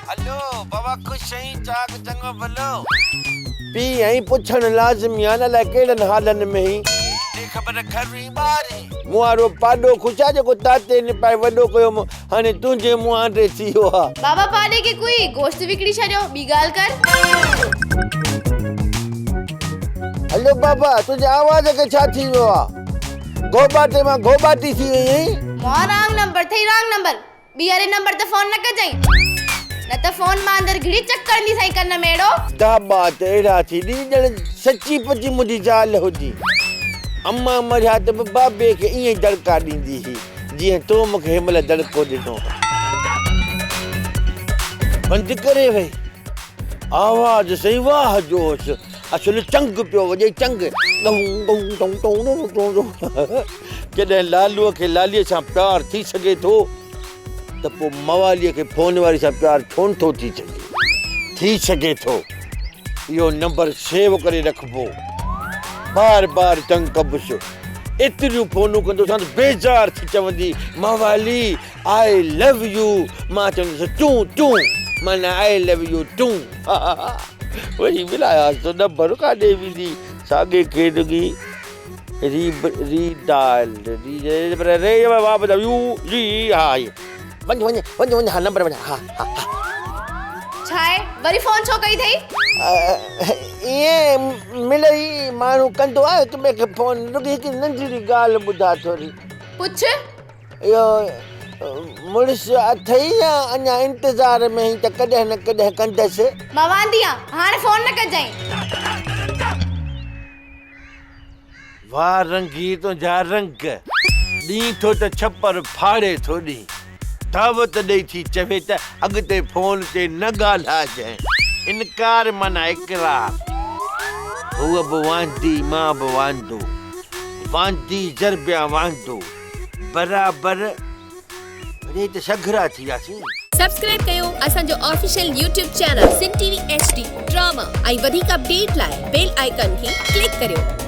Hello बाबा खुश आई चाक चंगो भलो P ऐं पुछण लाज़मी आहे न अलाए कहिड़नि हालनि में ही ख़बर घर में ॿार मूं वारो पाॾो ख़ुशि आहे जेको ताते न पाए वॾो कयो हाणे तुंहिंजे मुंहुं आंडे थी वियो आहे। बाबा पाॾे खे कोई गोश्त विकिणी छॾियो ॿी ॻाल्हि कर। हलो बाबा तुंहिंजे आवाज़ खे छा थी वियो आहे गोबाटे मां गोबाटी थी वई आहीं। मां रॉन्ग नंबर थई रॉन्ग नंबर ॿीहरे नंबर ते फोन न कजाई न त फोन मां अंदर घिड़ी चक्कर दी साईं कन में एड़ो दाबा त अहिड़ा थी ॾी ॼण सची पची मुंहिंजी ज़ाल हुजी अम्मा मरिया त बाबे खे ईअं ई दड़का ॾींदी हुई जीअं तो मूंखे हिनमहिल दड़को ॾिनो बंदि करे वई आवाज़ सही वाह जोश असुल चंग पियो वॼे चंग जॾहिं लालूअ खे लालीअ सां प्यार थी सघे थो त पोइ मवालीअ खे फोन वारी सां प्यार छो नथो थी सघे थो। इहो नंबर सेव करे रखिबो बार बार तंग कबुस एतिरियूं फोनूं कंदो बेज़ार थी चवंदी मवाली आई लव यू मां चवंदुसि तूं माना आई लव यू तूं वरी मिलायासीं तो नंबर काॾे वेंदी साॻे खे ॾुगी वञ हा नंबर वञ हा छा आहे वरी फोन छो कई थई ईअं मिलई माण्हू कंदो आहे हिक ॿिए खे फोन रुॻी हिकु नंढड़ी ॻाल्हि ॿुधा थोरी पुछ इहो मुड़ुस अथई या अञा इंतज़ार में ही त कॾहिं न कॾहिं कंदसि मां वांदी आहियां हाणे फोन न कजाई। वाह रंगी तुंहिंजा रंग ॾींहुं थो त छपर फाड़े थो ॾी दावत ॾेई थी चवे त अॻिते फोन ते न ॻाल्हाइजांइ इनकार माना इकरार हूअ बि वांदी मां बि वांदो वांदी ज़रबिया वांदो बराबरि वरी त सघरा थी वियासीं। सब्सक्राइब कयो असांजो official YouTube channel Sindh TV HD drama ऐं वधीक अपडेट लाइ बेल आइकन खे क्लिक करियो।